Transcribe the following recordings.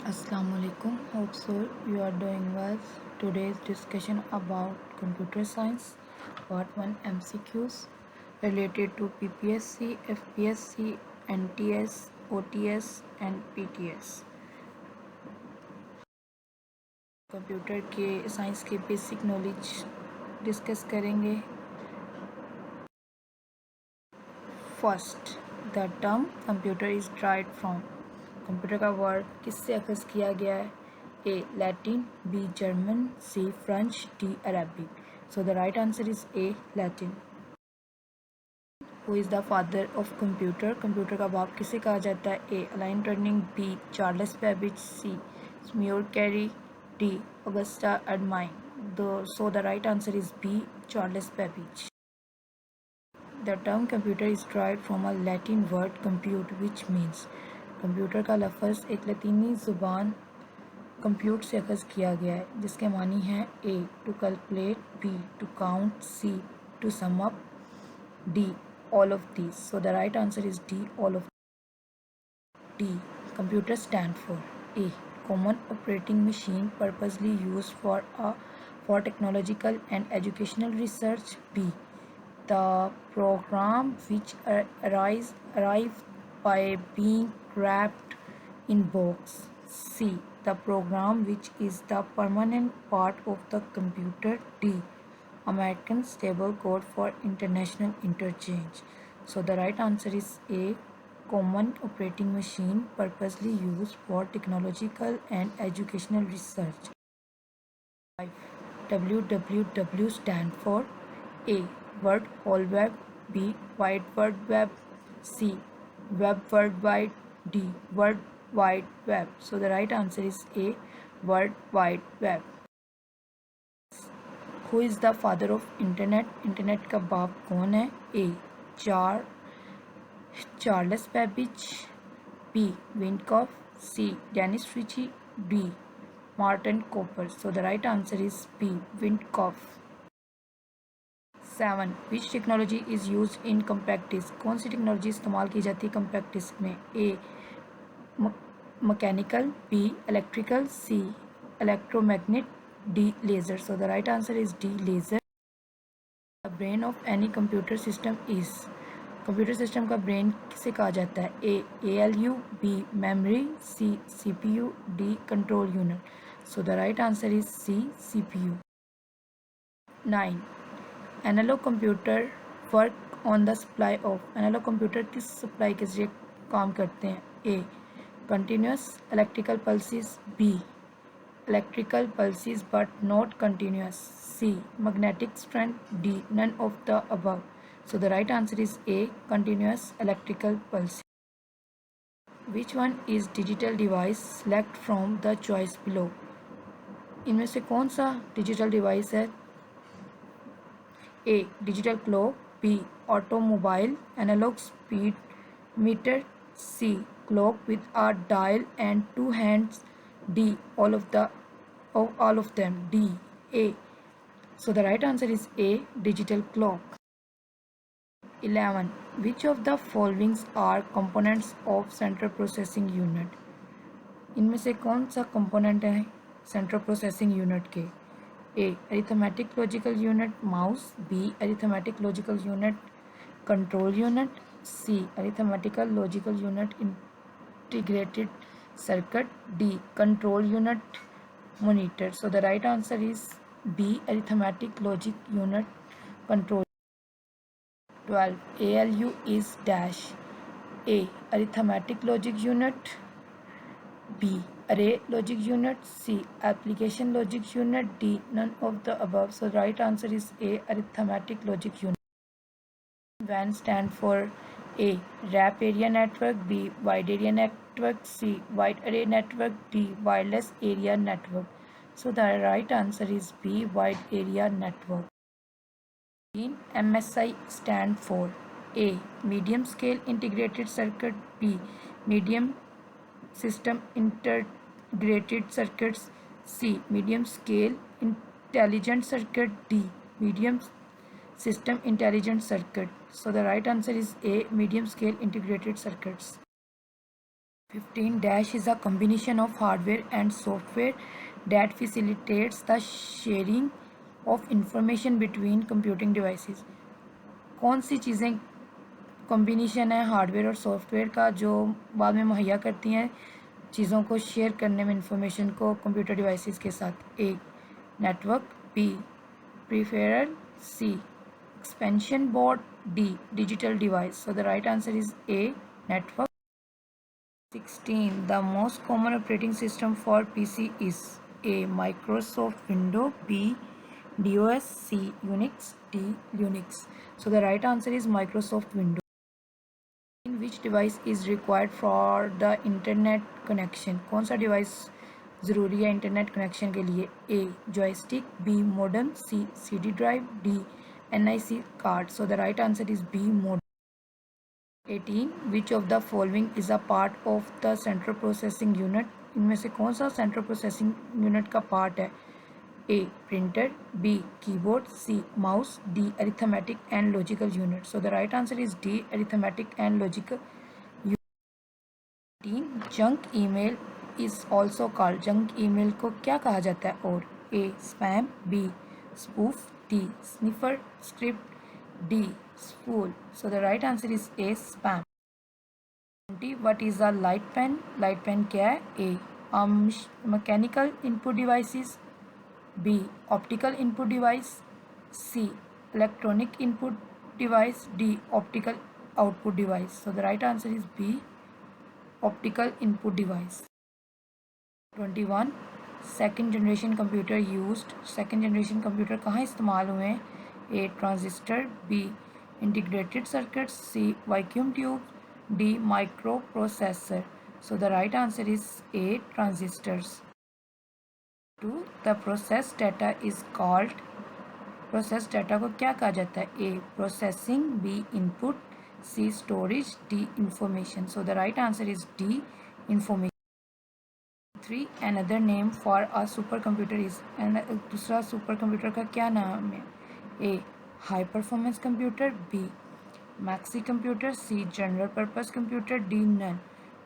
Assalamu alaikum. Hope so you are doing well. Today's discussion about computer science, part 1 MCQs related to PPSC, FPSC, NTS, OTS and PTS. Computer के science के basic knowledge discuss करेंगे. First, the term computer is derived from. Computer का word किससे अखज़ किया गया है? A Latin, B German, C French, D Arabic. So the right answer is A Latin. Who is the father of computer? Computer का बाप किसे कहा जाता है? A Alan Turing, B Charles Babbage, C Seymour Cray, D Augusta Admine. So the right answer is B Charles Babbage. The term computer is derived from a Latin word compute which means. Computer का लफ्ज़ एक लतीनी ज़ुबान compute से अखज़ किया गया है जिसके मानी हैं A to calculate, B to count, C to sum up, D all of these. So the right answer is D all of. D computer stand for. A common operating machine purposely use for technological and educational research. B the program which arrive by being wrapped in box. C the program which is the permanent part of the computer. D American stable code for international interchange. So the right answer is A common operating machine purposely used for technological and educational research. 5. WWW stand for. A World Whole Web, B Wide World Web, C Web World Wide, D World Wide Web. So the right answer is A World Wide Web. Who is the father of internet? Internet का बाप कौन है? A Charles Babbage, B Windkoff, C Dennis Ritchie, D Martin Cooper. So the right answer is B Windkoff. 7. Which technology is use in compact disc? कौन सी technology इस्तेमाल की जाती है कम्पैक्ट डिस्क में? A mechanical, B electrical, C electromagnet, D laser. So the right answer is D laser. The brain of any computer system is. Computer system का brain किसे कहा जाता है? A L U, B memory, C C P U, D control unit. So the right answer is C C P U. 9. Analog computer work on the supply of. Analog computer किस supply के जरिए काम करते हैं? A continuous electrical pulses, B electrical pulses but not continuous, C magnetic strength, D none of the above. So the right answer is A continuous electrical pulse. Which one is digital device? Select from the choice below. इनमें से कौन सा digital device है? A digital clock, B automobile analog speed meter, C clock with a dial and two hands, D all of them, D A. So the right answer is A digital clock. 11. Which of the following are components of central processing unit? इनमें से कौन सा component है central processing unit के? A arithmetic logical unit mouse, B arithmetic logical unit control unit, C arithmetical logical unit integrated circuit, D control unit monitor. So the right answer is B arithmetic logic unit control. 12. ALU is dash. A arithmetic logic unit, B array logic unit, C application logic unit, D none of the above. So right answer is A arithmetic logic unit. WAN stand for. A wrap area network, B wide area network, C wide array network, D wireless area network. So the right answer is B wide area network. MSI stand for. A medium scale integrated circuit, B medium system integrated circuits, C medium scale intelligent circuit, D medium system intelligent circuit. So the right answer is A medium scale integrated circuits. 15 dash is a combination of hardware and software that facilitates the sharing of information between computing devices. कौन सी चीज़ें combination है hardware और software का जो बाद में मुहैया करती हैं चीज़ों को शेयर करने में इंफॉर्मेशन को कंप्यूटर डिवाइसेस के साथ? A network, B peripheral, C expansion board, D digital device. So the right answer is A network. 16. The most common operating system for PC is A. Microsoft Windows, B. DOS, C. Unix, D. Linux. So the right answer is Microsoft Windows. In which device is required for the internet connection? कौन सा device ज़रूरी है internet connection के लिए? A. joystick, B. modem, C. CD drive, D. NIC card. So the right answer is B. modem. 18. Which of the following is a part of the central processing unit? इनमें से कौन सा central processing unit का part है? A. printer, B. keyboard, C. mouse, D. arithmetic and logical unit. So the right answer is D. arithmetic and logical unit. 18. junk email is also called. junk email को क्या कहा जाता है? और A. spam, B. spoof, D. sniffer script, D. spool. So the right answer is A. spam. What is a light pen? light pen क्या है? A. mechanical input devices, B. optical input device, C. electronic input device, D. optical output device. So the right answer is B. optical input device. 21. Second generation computer used. Second generation computer कहाँ इस्तेमाल हुए हैं? A. Transistor, B. Integrated circuit, C. Vacuum tube, D. Micro processor. So the right answer is A. Transistors. 2. The process data is called. Process data को क्या कहा जाता है? A. Processing, B. Input, C. Storage, D. Information. So the right answer is D. Information. 3. Another name for a supercomputer is. दूसरा super computer का क्या नाम है? A. High performance computer, B. Maxi computer, C. General purpose computer, D. नन.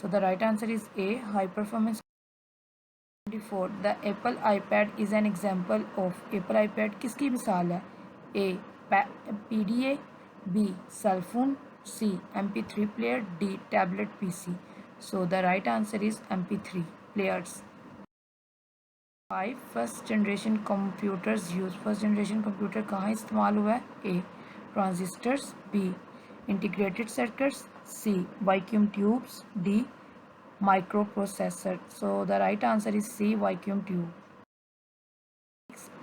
So the right answer is A. High performance. 24. The Apple iPad is an example of. Apple iPad किसकी मिसाल है? A. PDA, B. Cellphone, C. MP3 player, D. Tablet PC. So the right answer is MP3 players. 5. First generation computers use. First generation computer कहाँ इस्तेमाल हुआ है? A. Transistors, B. Integrated circuits, C. Vacuum tubes, D. Micro processor. So the right answer is C. Vacuum tube.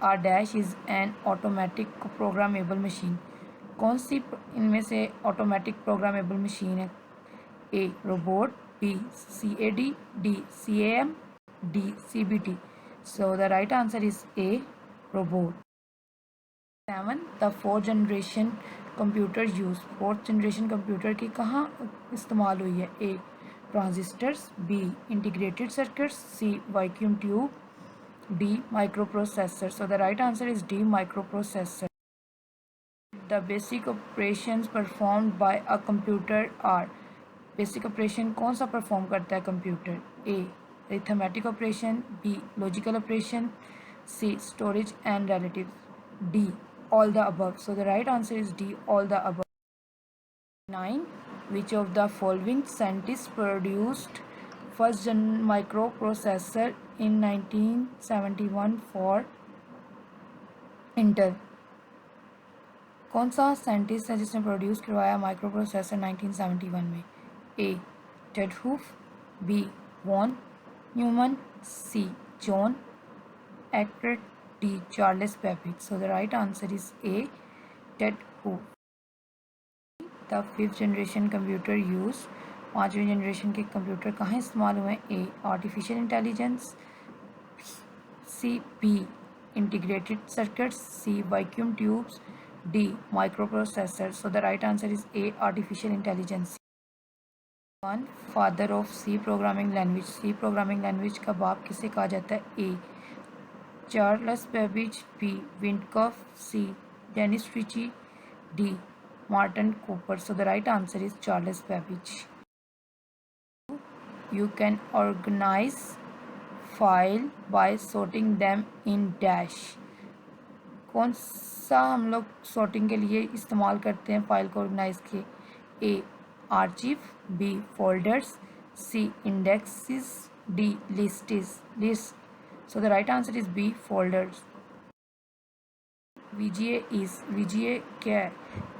A dash is an automatic programmable machine. कौन सी इनमें से automatic programmable machine है? A. Robot, B. CAD, D. CAM, D. CBT. So the right answer is A. robot. 7. The fourth generation computer use. fourth generation computer की कहाँ इस्तेमाल हुई है? A. transistors, B. integrated circuits, C. vacuum tube, D. microprocessor. So the right answer is D. microprocessor. The basic operations performed by a computer are. Basic operation कौन सा perform करता है computer? A. Arithmetic operation, B. Logical operation, C. Storage and relative, D. All the above. So the right answer is D. All the above. 9. Which of the following scientist produced first micro processor in 1971 for Intel. कौन सा scientist है जिसने produce करवाया micro processor 1971 में? A. Ted Hoff, B. Von Neumann, C. John Eckert, D. Charles Babbage. So the right answer is A. Ted Hoff. The fifth generation computer use. पाँचवीं generation के computer कहाँ इस्तेमाल हुए? A. Artificial intelligence, C. B. Integrated circuits, C. Vacuum tubes, D. Micro processor. So the right answer is A. Artificial intelligence. 1. Father of C programming language. C programming language का बाप किसे कहा जाता है? A. Charles Babbage, B. Windkoff, C. Dennis Ritchie, D. Martin Cooper. So the right answer is Charles Babbage. You can organize file by sorting them in dash. कौन सा हम लोग sorting के लिए इस्तेमाल करते हैं फाइल को ऑर्गेनाइज के? A archive, B folders, C indexes, D list. So the right answer is B folders. VGA क्या है?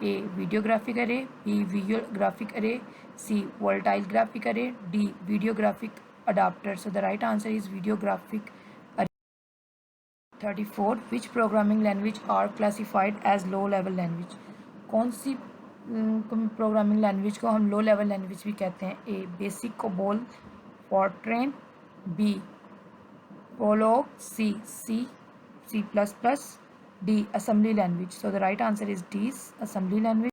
A video graphic array, B visual graphic array, C volatile graphic array, D video graphic adapter. So the right answer is video graphic array. 34. Which programming language are classified as low level language? कौन सी programming language को हम low level language भी कहते हैं? A BASIC COBOL, FORTRAN, B Prolog, C plus plus, D assembly language. So the right answer is D assembly language.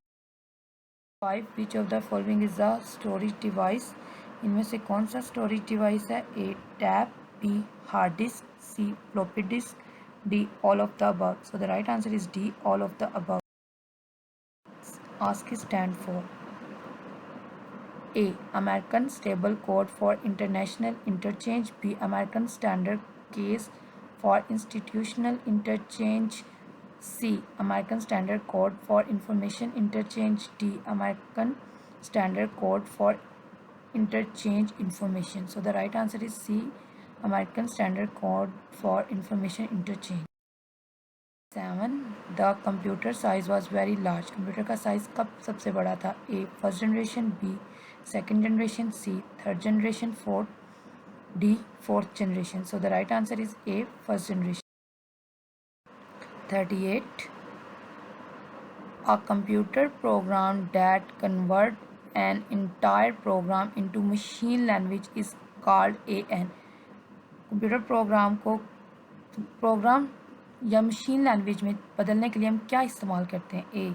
5. Which of the following is the storage device? इनमें से कौन सा storage device है? A tab, B hard disk, C floppy disk, D all of the above. So the right answer is D all of the above. ASCII stand for? A American Stable Code for International Interchange, B American Standard Case for Institutional Interchange, C American Standard Code for Information Interchange, D American Standard Code for Interchange Information. So the right answer is C American Standard Code for Information Interchange. 7. The computer size was very large. Computer का size कब सबसे बड़ा था? A first generation, B second generation, C third generation, D fourth generation. So the right answer is A first generation. 38. A computer program that convert an entire program into machine language is called an. Computer program को program या machine language में बदलने के लिए हम क्या इस्तेमाल करते हैं? A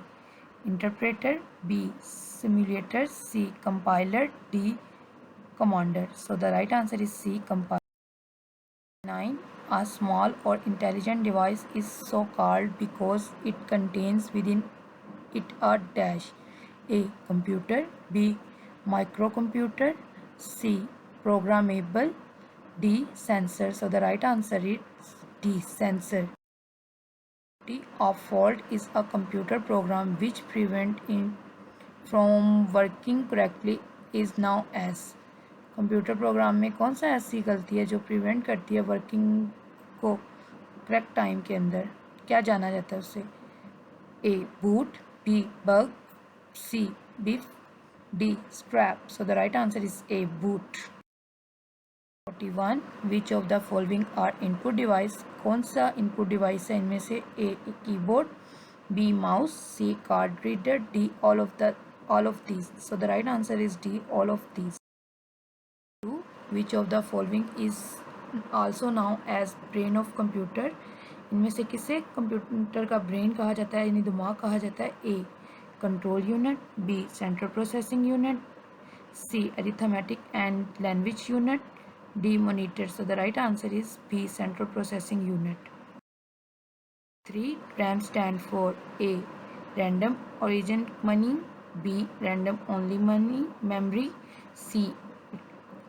interpreter, B simulator, C compiler, D commander. So the right answer is C compiler. 9. A small or intelligent device is so called because it contains within it a dash. A computer, B microcomputer, C programmable, D sensor. So the right answer is D sensor. Of fault is a computer program which prevent it from working correctly is now as. Computer program में कौन सा ऐसी गलती है जो prevent करती है working को करेक्ट टाइम के अंदर? क्या जाना जाता है उससे? A boot, B bug, C biff, D scrap. So the right answer is A boot. 41. Which of the following are input device? कौन सा इनपुट डिवाइस है इनमें से? A keyboard, B mouse, C card reader, D all of these. So the right answer is D all of these. 2. Which of the following is also known as brain of computer? इनमें से किसे computer का brain कहा जाता है यानी दिमाग कहा जाता है? A control unit, B central processing unit, C arithmetic and language unit, D monitor. So the right answer is B central processing unit. 3. RAM stand for? A random origin money, B random only memory, C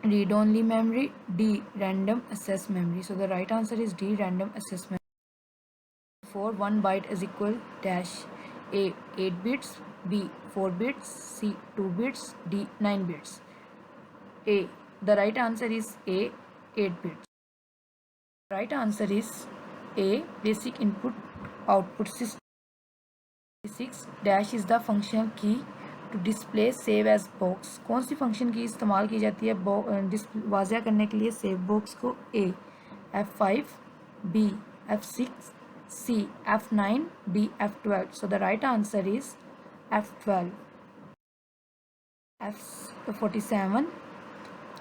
read only memory, D random access memory. So the right answer is D random access memory. 4. 1 byte is equal dash. A 8 bits, B 4 bits, C 2 bits, D 9 bits. A The right answer is A 8 bits. Right answer is A basic input output system. 6. Dash is the functional key to display save as box. कौन सी function की इस्तेमाल की जाती है वाज़िया करने के लिए save box को? A F5, B F6, C F9, D F12. So the right answer is F12. F47.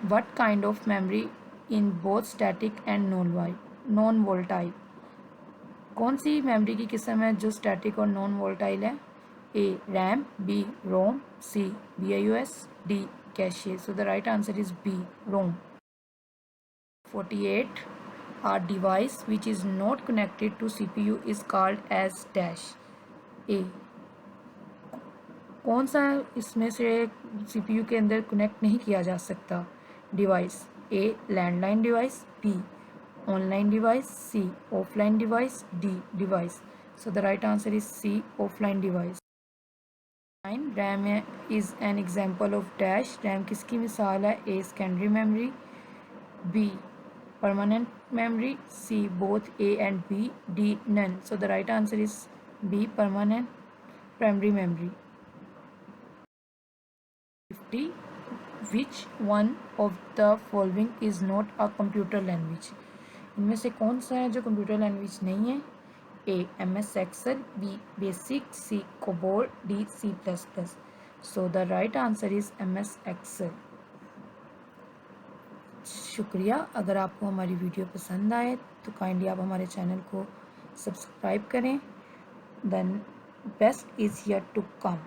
What kind of memory in both static and non-volatile? कौन सी मेमोरी की किस्म है जो स्टैटिक और नॉन वोलेटाइल है? A RAM, B ROM, C BIOS, D cache. So the right answer is B ROM. 48. A device which is not connected to CPU is called as dash. ए कौन सा इसमें से CPU के अंदर connect नहीं किया जा सकता? device? A. Landline device. B. Online device. C. Offline device. D. Device. So the right answer is C. Offline device. RAM is an example of dash. RAM किसकी मिसाल है? A. Secondary memory. B. Permanent memory. C. Both A and B. D. None. So the right answer is B. Permanent primary memory. 50. Which one of the following is not a computer language? इनमें से कौन सा है जो computer language नहीं है? A. MS Excel. B. Basic. C. COBOL. D. C++. So the right answer is MS Excel. शुक्रिया। अगर आपको हमारी वीडियो पसंद आए तो काइंडली आप हमारे चैनल को सब्सक्राइब करें। Then best is yet to come.